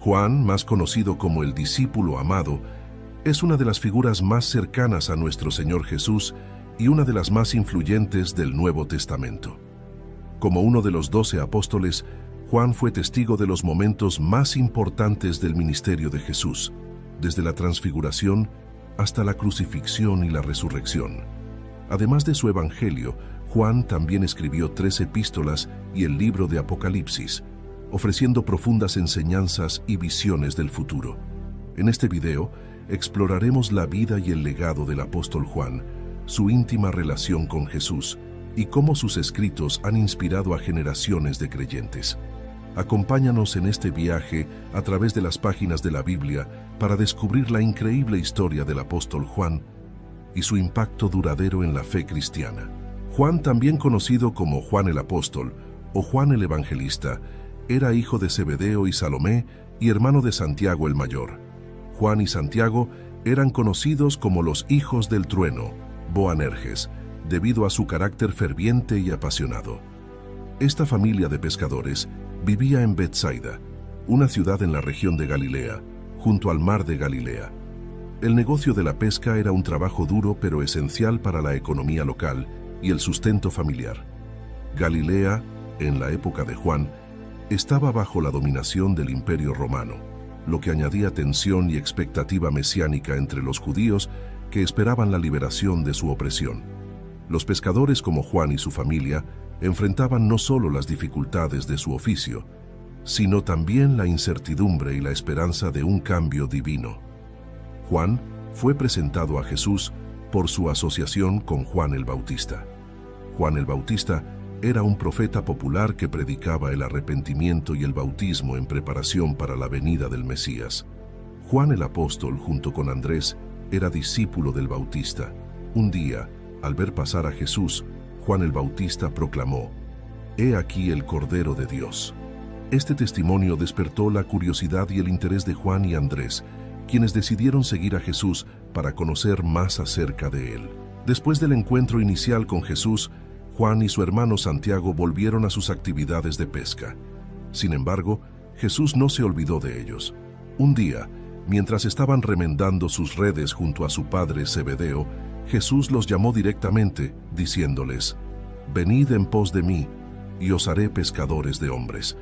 Juan, más conocido como el discípulo amado, es una de las figuras más cercanas a nuestro Señor Jesús y una de las más influyentes del Nuevo Testamento. Como uno de los 12 apóstoles, Juan fue testigo de los momentos más importantes del ministerio de Jesús, desde la transfiguración hasta la crucifixión y la resurrección. Además de su evangelio, Juan también escribió 3 epístolas y el libro de Apocalipsis, ofreciendo profundas enseñanzas y visiones del futuro. En este video, exploraremos la vida y el legado del apóstol Juan, su íntima relación con Jesús y cómo sus escritos han inspirado a generaciones de creyentes. Acompáñanos en este viaje a través de las páginas de la Biblia para descubrir la increíble historia del apóstol Juan y su impacto duradero en la fe cristiana. Juan, también conocido como Juan el Apóstol o Juan el Evangelista, era hijo de Zebedeo y Salomé y hermano de Santiago el Mayor. Juan y Santiago eran conocidos como los hijos del trueno, Boanerges, debido a su carácter ferviente y apasionado. Esta familia de pescadores vivía en Betsaida, una ciudad en la región de Galilea, junto al mar de Galilea. El negocio de la pesca era un trabajo duro pero esencial para la economía local y el sustento familiar. Galilea, en la época de Juan, estaba bajo la dominación del Imperio Romano, lo que añadía tensión y expectativa mesiánica entre los judíos que esperaban la liberación de su opresión. Los pescadores como Juan y su familia enfrentaban no solo las dificultades de su oficio, sino también la incertidumbre y la esperanza de un cambio divino. Juan fue presentado a Jesús por su asociación con Juan el Bautista. Juan el Bautista era un profeta popular que predicaba el arrepentimiento y el bautismo en preparación para la venida del Mesías. Juan el Apóstol, junto con Andrés, era discípulo del Bautista. Un día, al ver pasar a Jesús, Juan el Bautista proclamó: «He aquí el Cordero de Dios». Este testimonio despertó la curiosidad y el interés de Juan y Andrés, quienes decidieron seguir a Jesús para conocer más acerca de él. Después del encuentro inicial con Jesús, Juan y su hermano Santiago volvieron a sus actividades de pesca. Sin embargo, Jesús no se olvidó de ellos. Un día, mientras estaban remendando sus redes junto a su padre Zebedeo, Jesús los llamó directamente, diciéndoles: «Venid en pos de mí, y os haré pescadores de hombres».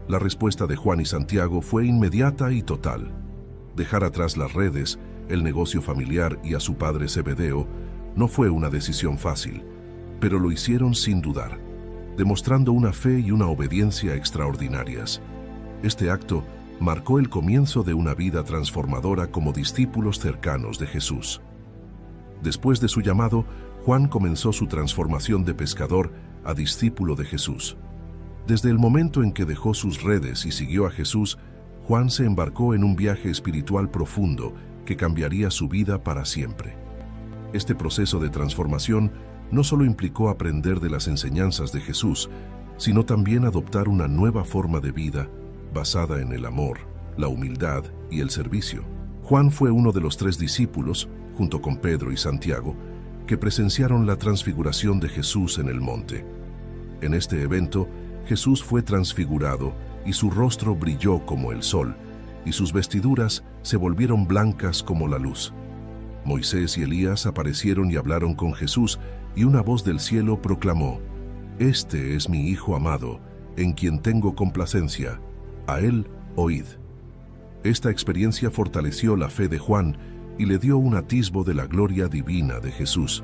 La respuesta de Juan y Santiago fue inmediata y total. Dejar atrás las redes, el negocio familiar y a su padre Zebedeo no fue una decisión fácil, pero lo hicieron sin dudar, demostrando una fe y una obediencia extraordinarias. Este acto marcó el comienzo de una vida transformadora como discípulos cercanos de Jesús. Después de su llamado, Juan comenzó su transformación de pescador a discípulo de Jesús. Desde el momento en que dejó sus redes y siguió a Jesús, Juan se embarcó en un viaje espiritual profundo que cambiaría su vida para siempre. Este proceso de transformación no solo implicó aprender de las enseñanzas de Jesús, sino también adoptar una nueva forma de vida basada en el amor, la humildad y el servicio. Juan fue uno de los 3 discípulos, junto con Pedro y Santiago, que presenciaron la transfiguración de Jesús en el monte. En este evento, Jesús fue transfigurado y su rostro brilló como el sol, y sus vestiduras se volvieron blancas como la luz. Moisés y Elías aparecieron y hablaron con Jesús, y una voz del cielo proclamó: «Este es mi Hijo amado, en quien tengo complacencia. A él oíd». Esta experiencia fortaleció la fe de Juan y le dio un atisbo de la gloria divina de Jesús.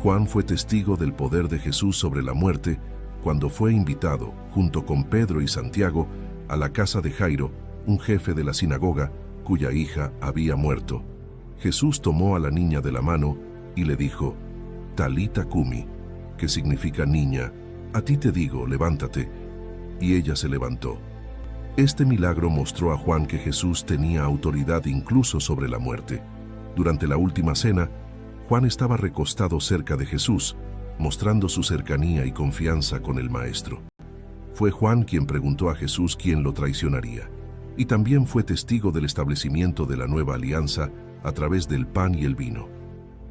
Juan fue testigo del poder de Jesús sobre la muerte cuando fue invitado, junto con Pedro y Santiago, a la casa de Jairo, un jefe de la sinagoga, cuya hija había muerto. Jesús tomó a la niña de la mano y le dijo: «Talita cumi», que significa niña, a ti te digo, levántate. Y ella se levantó. Este milagro mostró a Juan que Jesús tenía autoridad incluso sobre la muerte. Durante la última cena, Juan estaba recostado cerca de Jesús, mostrando su cercanía y confianza con el Maestro. Fue Juan quien preguntó a Jesús quién lo traicionaría, y también fue testigo del establecimiento de la nueva alianza a través del pan y el vino.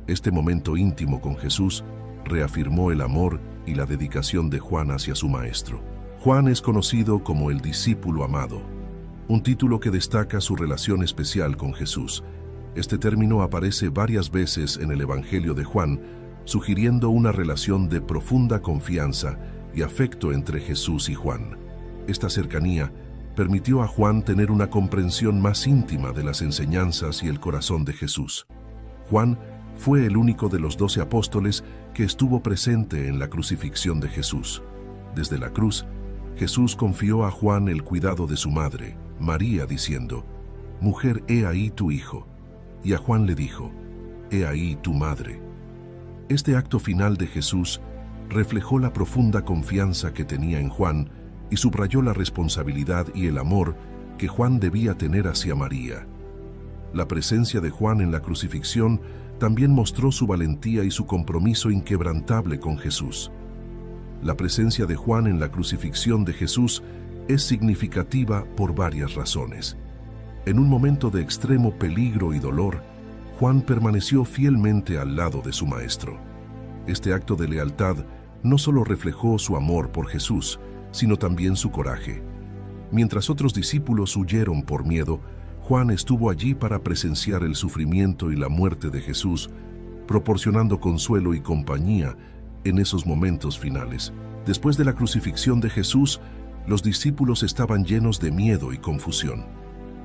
Este momento íntimo con Jesús reafirmó el amor y la dedicación de Juan hacia su Maestro. Juan es conocido como el discípulo amado, un título que destaca su relación especial con Jesús. Este término aparece varias veces en el Evangelio de Juan, sugiriendo una relación de profunda confianza y afecto entre Jesús y Juan. Esta cercanía permitió a Juan tener una comprensión más íntima de las enseñanzas y el corazón de Jesús. Juan fue el único de los 12 apóstoles que estuvo presente en la crucifixión de Jesús. Desde la cruz, Jesús confió a Juan el cuidado de su madre, María, diciendo: «Mujer, he ahí tu hijo». Y a Juan le dijo: «He ahí tu madre». Este acto final de Jesús reflejó la profunda confianza que tenía en Juan y subrayó la responsabilidad y el amor que Juan debía tener hacia María. La presencia de Juan en la crucifixión también mostró su valentía y su compromiso inquebrantable con Jesús. La presencia de Juan en la crucifixión de Jesús es significativa por varias razones. En un momento de extremo peligro y dolor, Juan permaneció fielmente al lado de su maestro. Este acto de lealtad no solo reflejó su amor por Jesús, sino también su coraje. Mientras otros discípulos huyeron por miedo, Juan estuvo allí para presenciar el sufrimiento y la muerte de Jesús, proporcionando consuelo y compañía en esos momentos finales. Después de la crucifixión de Jesús, los discípulos estaban llenos de miedo y confusión.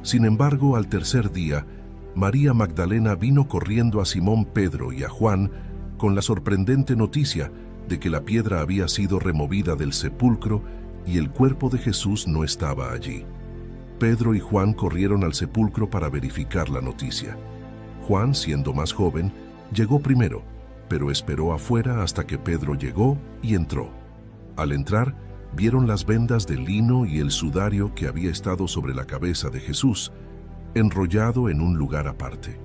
Sin embargo, al tercer día, María Magdalena vino corriendo a Simón Pedro y a Juan con la sorprendente noticia de que la piedra había sido removida del sepulcro y el cuerpo de Jesús no estaba allí. Pedro y Juan corrieron al sepulcro para verificar la noticia. Juan, siendo más joven, llegó primero, pero esperó afuera hasta que Pedro llegó y entró. Al entrar, vieron las vendas de lino y el sudario que había estado sobre la cabeza de Jesús, enrollado en un lugar aparte.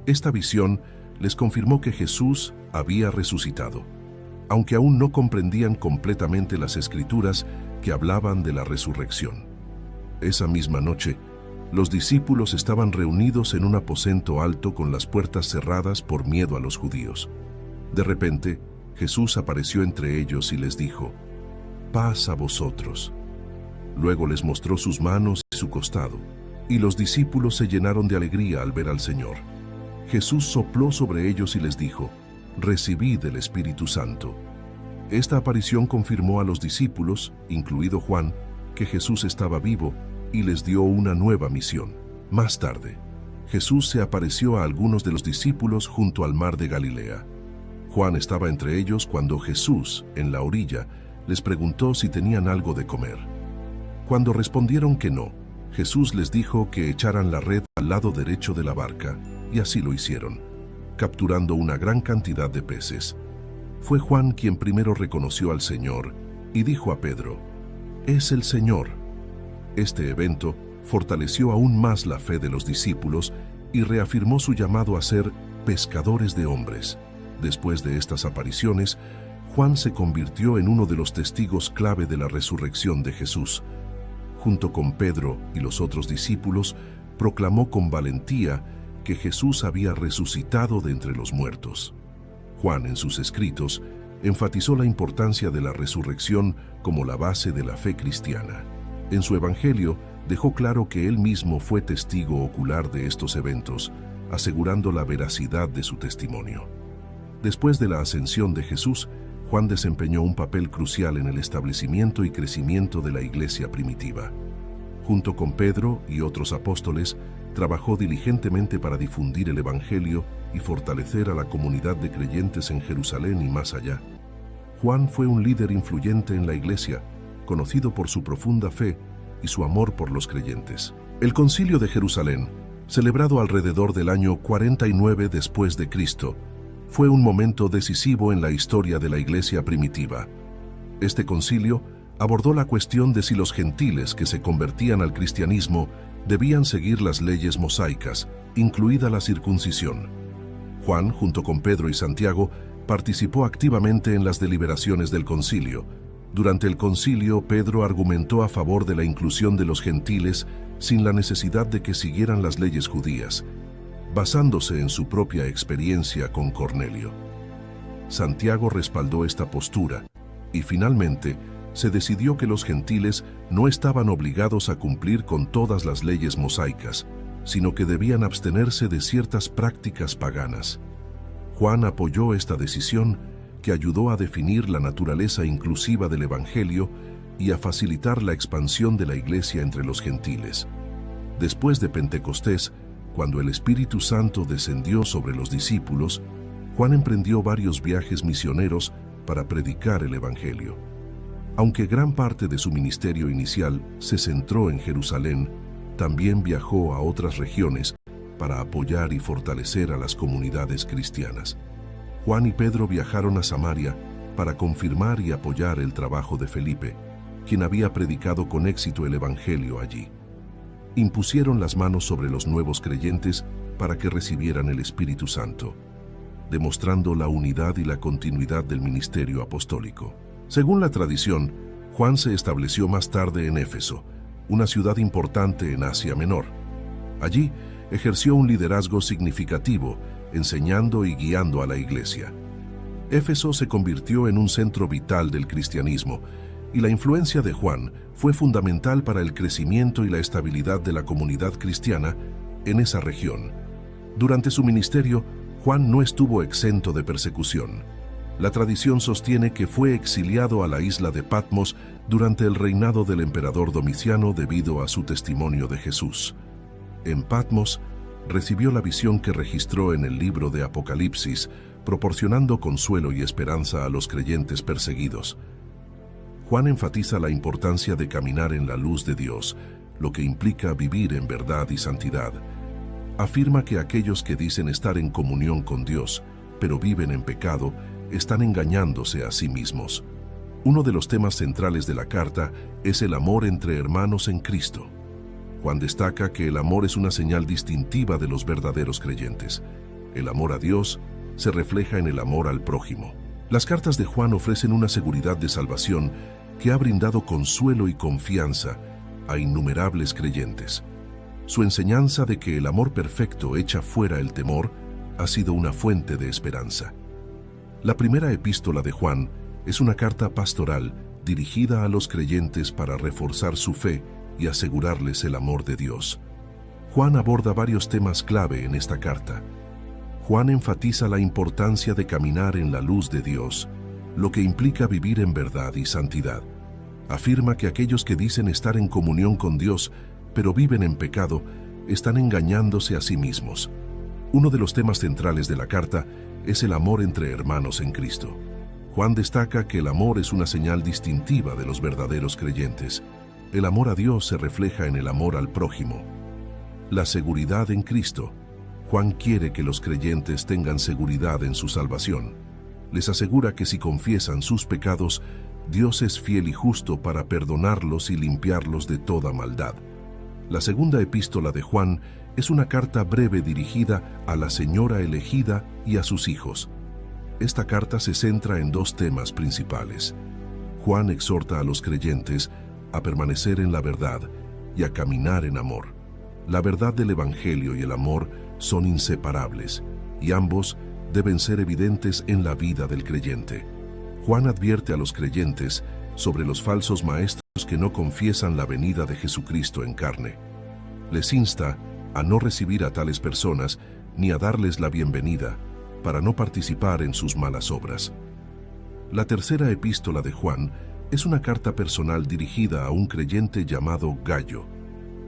Esta visión les confirmó que Jesús había resucitado, aunque aún no comprendían completamente las Escrituras que hablaban de la resurrección. Esa misma noche, los discípulos estaban reunidos en un aposento alto con las puertas cerradas por miedo a los judíos. De repente, Jesús apareció entre ellos y les dijo: «Paz a vosotros». Luego les mostró sus manos y su costado, y los discípulos se llenaron de alegría al ver al Señor. Jesús sopló sobre ellos y les dijo: «Recibid el Espíritu Santo». Esta aparición confirmó a los discípulos, incluido Juan, que Jesús estaba vivo y les dio una nueva misión. Más tarde, Jesús se apareció a algunos de los discípulos junto al mar de Galilea. Juan estaba entre ellos cuando Jesús, en la orilla, les preguntó si tenían algo de comer. Cuando respondieron que no, Jesús les dijo que echaran la red al lado derecho de la barca, y así lo hicieron, capturando una gran cantidad de peces. Fue Juan quien primero reconoció al Señor y dijo a Pedro: «Es el Señor». Este evento fortaleció aún más la fe de los discípulos y reafirmó su llamado a ser pescadores de hombres. Después de estas apariciones, Juan se convirtió en uno de los testigos clave de la resurrección de Jesús. Junto con Pedro y los otros discípulos, proclamó con valentía que Jesús había resucitado de entre los muertos. Juan, en sus escritos, enfatizó la importancia de la resurrección como la base de la fe cristiana. En su Evangelio, dejó claro que él mismo fue testigo ocular de estos eventos, asegurando la veracidad de su testimonio. Después de la ascensión de Jesús, Juan desempeñó un papel crucial en el establecimiento y crecimiento de la iglesia primitiva. Junto con Pedro y otros apóstoles, trabajó diligentemente para difundir el Evangelio y fortalecer a la comunidad de creyentes en Jerusalén y más allá. Juan fue un líder influyente en la iglesia, conocido por su profunda fe y su amor por los creyentes. El Concilio de Jerusalén, celebrado alrededor del año 49 después de Cristo, fue un momento decisivo en la historia de la iglesia primitiva. Este concilio abordó la cuestión de si los gentiles que se convertían al cristianismo debían seguir las leyes mosaicas, incluida la circuncisión. Juan, junto con Pedro y Santiago, participó activamente en las deliberaciones del concilio. Durante el concilio, Pedro argumentó a favor de la inclusión de los gentiles sin la necesidad de que siguieran las leyes judías, basándose en su propia experiencia con Cornelio. Santiago respaldó esta postura y finalmente se decidió que los gentiles no estaban obligados a cumplir con todas las leyes mosaicas, sino que debían abstenerse de ciertas prácticas paganas. Juan apoyó esta decisión, que ayudó a definir la naturaleza inclusiva del Evangelio y a facilitar la expansión de la Iglesia entre los gentiles. Después de Pentecostés, cuando el Espíritu Santo descendió sobre los discípulos, Juan emprendió varios viajes misioneros para predicar el Evangelio. Aunque gran parte de su ministerio inicial se centró en Jerusalén, también viajó a otras regiones para apoyar y fortalecer a las comunidades cristianas. Juan y Pedro viajaron a Samaria para confirmar y apoyar el trabajo de Felipe, quien había predicado con éxito el Evangelio allí. Impusieron las manos sobre los nuevos creyentes para que recibieran el Espíritu Santo, demostrando la unidad y la continuidad del ministerio apostólico. Según la tradición, Juan se estableció más tarde en Éfeso, una ciudad importante en Asia Menor. Allí ejerció un liderazgo significativo, enseñando y guiando a la iglesia. Éfeso se convirtió en un centro vital del cristianismo, y la influencia de Juan fue fundamental para el crecimiento y la estabilidad de la comunidad cristiana en esa región. Durante su ministerio, Juan no estuvo exento de persecución. La tradición sostiene que fue exiliado a la isla de Patmos durante el reinado del emperador Domiciano debido a su testimonio de Jesús. En Patmos, recibió la visión que registró en el libro de Apocalipsis, proporcionando consuelo y esperanza a los creyentes perseguidos. Juan enfatiza la importancia de caminar en la luz de Dios, lo que implica vivir en verdad y santidad. Afirma que aquellos que dicen estar en comunión con Dios, pero viven en pecado, están engañándose a sí mismos. Uno de los temas centrales de la carta es el amor entre hermanos en Cristo. Juan destaca que el amor es una señal distintiva de los verdaderos creyentes. El amor a Dios se refleja en el amor al prójimo. Las cartas de Juan ofrecen una seguridad de salvación que ha brindado consuelo y confianza a innumerables creyentes. Su enseñanza de que el amor perfecto echa fuera el temor ha sido una fuente de esperanza. La primera epístola de Juan es una carta pastoral dirigida a los creyentes para reforzar su fe y asegurarles el amor de Dios. Juan aborda varios temas clave en esta carta. Juan enfatiza la importancia de caminar en la luz de Dios, lo que implica vivir en verdad y santidad. Afirma que aquellos que dicen estar en comunión con Dios, pero viven en pecado, están engañándose a sí mismos. Uno de los temas centrales de la carta es el amor entre hermanos en Cristo. Juan destaca que el amor es una señal distintiva de los verdaderos creyentes. El amor a Dios se refleja en el amor al prójimo. La seguridad en Cristo. Juan quiere que los creyentes tengan seguridad en su salvación. Les asegura que si confiesan sus pecados, Dios es fiel y justo para perdonarlos y limpiarlos de toda maldad. La segunda epístola de Juan es una carta breve dirigida a la señora elegida y a sus hijos. Esta carta se centra en dos temas principales. Juan exhorta a los creyentes a permanecer en la verdad y a caminar en amor. La verdad del Evangelio y el amor son inseparables, y ambos deben ser evidentes en la vida del creyente. Juan advierte a los creyentes sobre los falsos maestros que no confiesan la venida de Jesucristo en carne. Les insta a no recibir a tales personas ni a darles la bienvenida, para no participar en sus malas obras. La tercera epístola de Juan es una carta personal dirigida a un creyente llamado Gayo.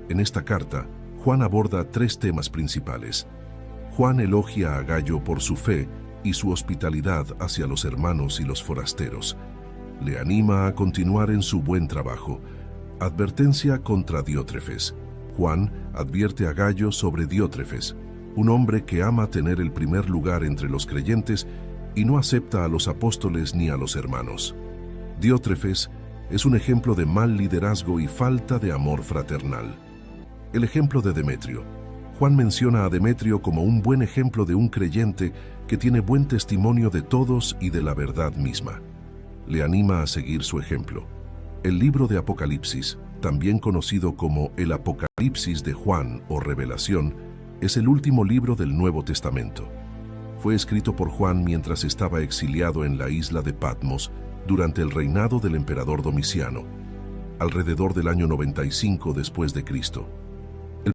En esta carta, Juan aborda tres temas principales. Juan elogia a Gayo por su fe y su hospitalidad hacia los hermanos y los forasteros. Le anima a continuar en su buen trabajo. Advertencia contra Diótrefes. Juan advierte a Gayo sobre Diótrefes, un hombre que ama tener el primer lugar entre los creyentes y no acepta a los apóstoles ni a los hermanos. Diótrefes es un ejemplo de mal liderazgo y falta de amor fraternal. El ejemplo de Demetrio. Juan menciona a Demetrio como un buen ejemplo de un creyente que tiene buen testimonio de todos y de la verdad misma. Le anima a seguir su ejemplo. El libro de Apocalipsis, también conocido como el Apocalipsis de Juan o Revelación, es el último libro del Nuevo Testamento. Fue escrito por Juan mientras estaba exiliado en la isla de Patmos, durante el reinado del emperador Domiciano, alrededor del año 95 después de Cristo.